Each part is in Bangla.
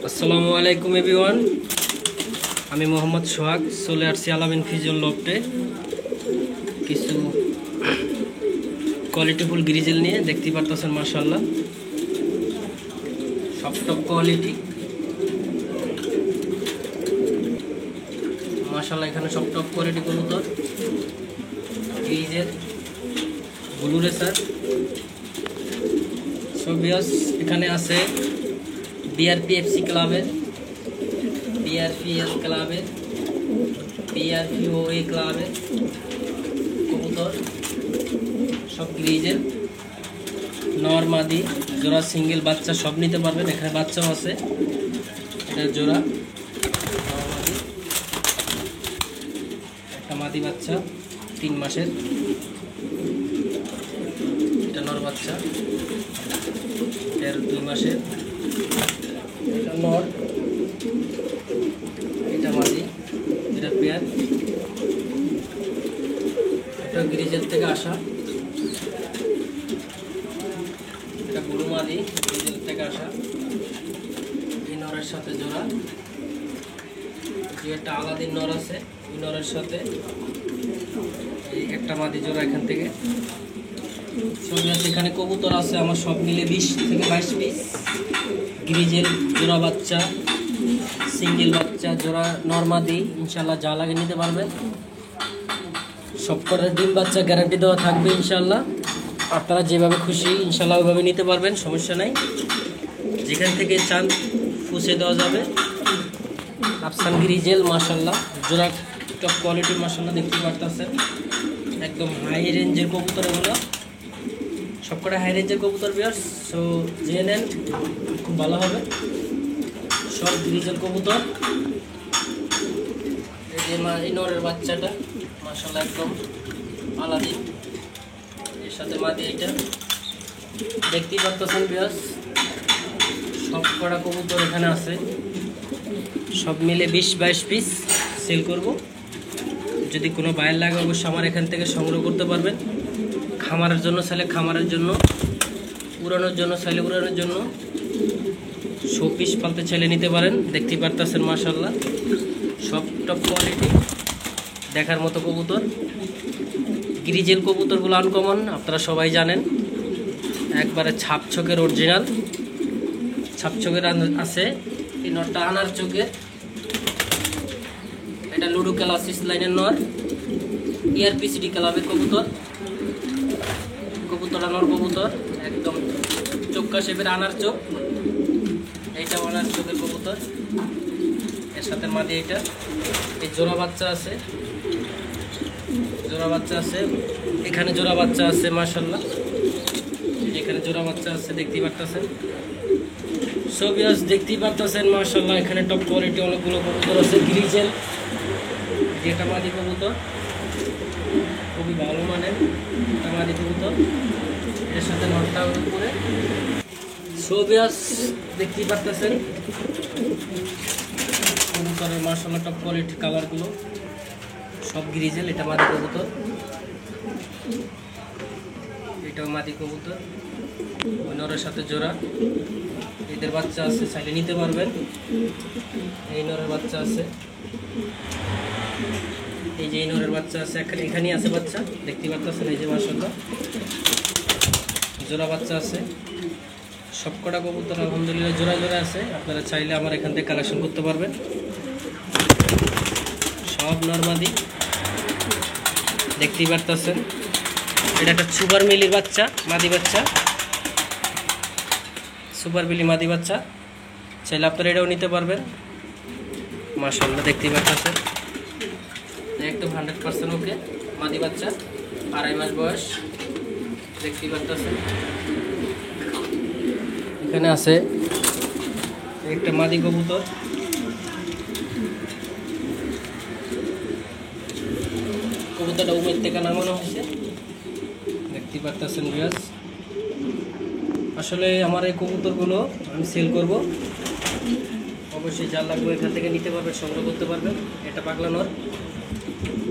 আসসালামু আলাইকুম এভরিওয়ান, আমি মোহাম্মদ সোহাগ চলে আসছি আলামিন ফিজিওল লফটে কিছু কোয়ালিটিফুল গ্রিজেল নিয়ে। দেখতে পারতেছেন মাশাআল্লাহ সব টপ কোয়ালিটি মাশাআল্লাহ। এখানে সব টপ কোয়ালিটি কবুতর গ্রিজেল ব্লু রেসার সবিয়াস। এখানে আছে বিআরপিএফসি ক্লাবের, বিআরপিএস ক্লাবের, বিআরপিওএ ক্লাবের কবুতর সব গ্রিজেল নর মাদি জোড়া সিঙ্গেল বাচ্চা সব নিতে পারবেন। এখানে বাচ্চাও আছে, এটা জোড়া নর মাদি, একটা মাদি বাচ্চা 3 মাসের, এটা নর বাচ্চা, এটা 2 মাসের, এটা নর, এটা মাদি, এটা পেয়ার, এটা গ্রিজেল থেকে আসা, এটা ব্লু মাদি গ্রিজেল থেকে আসা, এই নরের সাথে জোড়া, যে একটা আলাদিন নর আছে ওই নরের সাথে এই একটা মাদি জোড়া এখান থেকে। সব এখানে কবুতর আছে আমার সব মিলে 20 থেকে 22 পিস গ্রিজেল জোড়া বাচ্চা, সিঙ্গেল বাচ্চা, জোড়া নরমাদি ইনশাল্লাহ যা লাগে নিতে পারবেন। সব কটার ডিম বাচ্চা গ্যারান্টি দেওয়া থাকবে ইনশাল্লাহ। আপনারা যেভাবে খুশি ইনশাল্লাহ ওইভাবে নিতে পারবেন, সমস্যা নাই। যেখান থেকে চান ফুসে দেওয়া যাবে। আফসান গ্রিজেল মাশাল্লাহ জোড়া টপ কোয়ালিটি মাশাল্লাহ দেখতে পারতেছেন, একদম হাই রেঞ্জের কবুতর এগুলো, সবকটা হাই রেঞ্জের কবুতর ভিউয়ার্স। সো জেনে নেন খুব ভালো হবে। সব গ্রিজেল কবুতর, এই নরের বাচ্চাটা মাশাআল্লাহ একদম আলাদিন, এর সাথে মাদি এটা দেখতেই পাচ্ছেন ভিউয়ার্স। সব কটা কবুতর এখানে আছে, সব মিলে 20-22 পিস সেল করব। যদি কোনো বায়ার লাগে অবশ্যই আমার এখান থেকে সংগ্রহ করতে পারবেন। খামারের জন্য চাইলে খামারের জন্য, উড়ানোর জন্য চাইলে উড়ানোর জন্য, শো পিস পালতে চাইলে নিতে পারেন। দেখতেই পারতেছেন মাশাআল্লাহ সব টপ কোয়ালিটি দেখার মতো কবুতর। গ্রিজেল কবুতরগুলো আনকমন, আপনারা সবাই জানেন, একবারে ছাপ চোখের অরিজিনাল ছাপ চোখের আছে। এই নরটা আনার চোখে, এটা লুডো ক্লাসিস লাইনের নর, ইআরপিসিডি ক্লাবের কবুতর, কবুতরটা নর কবুতর একদম চোখা শেপের আনার চোখ, এইটা আনার চোখের কবুতর, এর সাথে মাদি এটা। এই জোড়া বাচ্চা আছে, জোড়া বাচ্চা আছে, এখানে জোড়া বাচ্চা আছে মাশাআল্লাহ, এখানে জোড়া বাচ্চা আছে দেখতেই পারতেছেন। সো ভিউয়ার্স দেখতেই পারতেছেন মাশাআল্লাহ এখানে টপ কোয়ালিটি অনেকগুলো কবুতর আছে গ্রিজেল, যেটা মাদি কবুতর খুবই ভালো মানের, এটা মাদি কবুতর, এর সাথে নটটা উপরে। সো ভিউয়ার্স দেখতেই পারতেছেন কবুতরের মাশাআল্লাহ টপ কোয়ালিটি কালারগুলো সব গ্রিজেল। এটা মাদি কবুতর, এটাও মাদি কবুতর, ওই নরের সাথে জোড়া, এদের বাচ্চা আছে চাইলে নিতে পারবেন। এই নরের বাচ্চা আছে, এই যে এই নরের বাচ্চা আছে, এখানেই আছে বাচ্চা দেখতে পাচ্ছেন, এই যে মাশাআল্লাহ জোড়া বাচ্চা আছে। সবকটা কবুতর আলহামদুলিল্লাহ জোড়া জোড়া আছে, আপনারা চাইলে আমার এখান থেকে কালেকশন করতে পারবেন। সব নরমাদি দেখতেই পারতেছেন। এটা একটা সুপার মিলির বাচ্চা, মাদি বাচ্চা, সুপার মিলি মাদি বাচ্চা, চাইলে আপনারা এটাও নিতে পারবেন মাশাআল্লাহ দেখতেই পাচ্ছেন। একদম 100% ওকে মাদি বাচ্চা, 2.5 মাস বয়স দেখতেই পাচ্ছেন। এখানে আছে একটা মাদি কবুতর, কবুতরটা উমের থেকে নামানো হয়েছে দেখতেই পাচ্ছেন ভিউয়ার্স। আসলে আমার এই কবুতরগুলো আমি সেল করব, অবশ্যই যার লাগবে এখান থেকে নিতে পারবেন, সংগ্রহ করতে পারবেন। এটা পাগলা নর,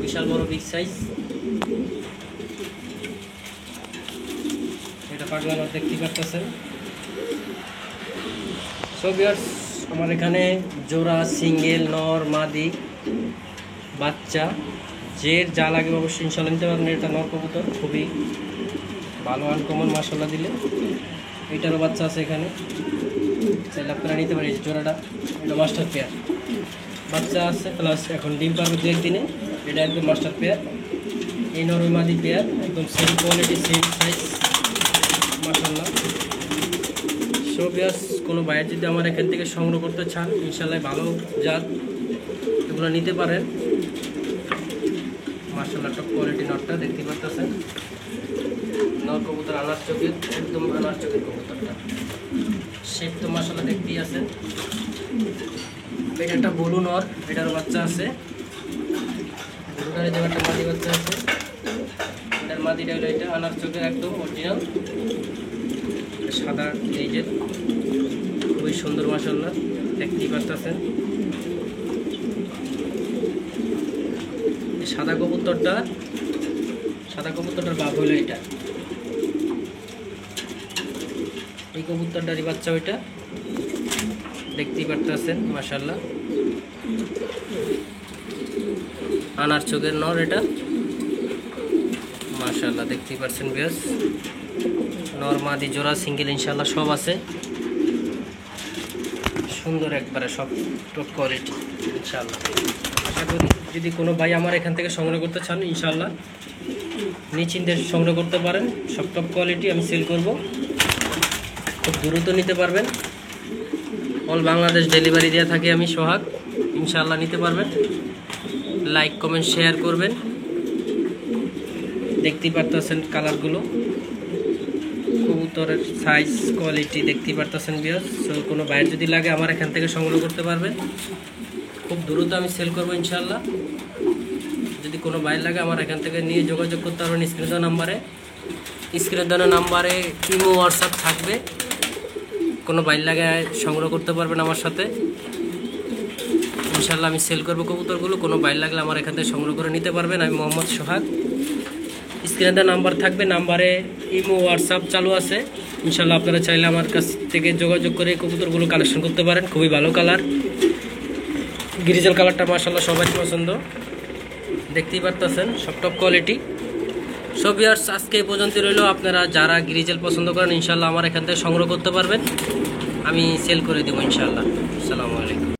বিশাল বড় বিগ সাইজ, এটা পাগলা নর দেখতে পাচ্ছেন। সো ভিউয়ার্স, আমার এখানে জোড়া, সিঙ্গেল, নর, মাদি, বাচ্চা যে যা লাগে অবশ্যই ইনশাল্লাহ নিতে পারবেন। এটা নর কবুতর, খুবই ভালো আনকমন মাশাআল্লাহ দিলে। এইটারও বাচ্চা আছে এখানে, চাইলে আপনারা নিতে পারেন। এই জোড়াটা এটা মাস্টার পেয়ার, বাচ্চা আছে প্লাস এখন ডিম পারবে 2 দিনে। এটা একদম মাস্টার পেয়ার। এই নর ওই মাদি পেয়ার, একদম সেম কোয়ালিটি, সেম সাইজ মাশাআল্লাহ। সো ভিউয়ার্স, কোনো ভাইয়ের যদি আমার এখান থেকে সংগ্রহ করতে চান ইনশাল্লাহ ভালো জাত এগুলো নিতে পারেন মাশাআল্লাহ। টপ কোয়ালিটি নটটা দেখতে পাচ্ছেন, নর কবুতর আনার চোখের, একদম আনার চোখের কবুতরটা। শেপ তো মাশাআল্লাহ দেখতেই আছেন। এটা একটা বলু নর, এটার বাচ্চা আছে। বলুটারে যে একটা মাদি বাচ্চা আছে, এটার মাদিটা হলো এটা আনার চোখের, একদম অরিজিনাল সাদা গ্লেজের, খুবই সুন্দর মাশাআল্লাহ দেখতেই পাচ্ছেন। সাদা কবুতরটার বাপ হলো এটা, এই কবুতরটারই বাচ্চা ওইটা দেখতেই পাচ্ছেন মাশাআল্লাহ। আনার চোখের নর এটা মাশাআল্লাহ দেখতেই পাচ্ছেন ভিউয়ার্স। নর মাদি জোড়া সিঙ্গেল ইনশাআল্লাহ সব আছে, সুন্দর একবারে সব টপ কোয়ালিটি ইনশাআল্লাহ। আশা করি যদি কোনো ভাই আমার এখান থেকে সংগ্রহ করতে চান ইনশাআল্লাহ নিশ্চিন্তে সংগ্রহ করতে পারেন। সব টপ কোয়ালিটি আমি সেল করব, খুব দ্রুত নিতে পারবেন। অল বাংলাদেশ ডেলিভারি দেওয়া থাকে আমি সোহাগ, ইনশাআল্লাহ নিতে পারবেন। লাইক কমেন্ট শেয়ার করবেন। দেখতেই পারতেছেন কালারগুলো, কবুতরের সাইজ কোয়ালিটি দেখতেই পারতেছেন ভিউয়ার্স। সো কোনো ভাইয়ের যদি লাগে আমার এখান থেকে সংগ্রহ করতে পারবেন, খুব দ্রুত আমি সেল করবো ইনশাআল্লাহ। যদি কোনো ভাইয়ের লাগে আমার এখান থেকে নিয়ে যোগাযোগ করতে পারবেন স্ক্রিনে দেওয়া নাম্বারে ইমো হোয়াটসঅ্যাপ থাকবে। কোনো ভাইয়ের লাগে সংগ্রহ করতে পারবেন আমার সাথে ইনশাআল্লাহ। আমি সেল করবো কবুতরগুলো, কোনো ভাইয়ের লাগলে আমার এখান থেকে সংগ্রহ করে নিতে পারবেন। আমি মোহাম্মদ সোহাগ, স্ক্রিনে দেওয়া নাম্বার থাকবে, নাম্বারে ইমো হোয়াটসঅ্যাপ চালু আছে ইনশাআল্লাহ। আপনারা চাইলে আমার কাছ থেকে যোগাযোগ করে কবুতরগুলো কালেকশন করতে পারেন। খুবই ভালো কালার, গ্রিজেল কালারটা মাশাআল্লাহ সবাই পছন্দ, দেখতেই পারতেছেন সব টপ কোয়ালিটি। সো ভিউয়ার্স, আজকে এই পর্যন্ত রইল। আপনারা যারা গ্রিজেল পছন্দ করেন ইনশাআল্লাহ আমার এখান থেকে সংগ্রহ করতে পারবেন, আমি সেল করে দেবো ইনশাআল্লাহ। আসসালামু আলাইকুম।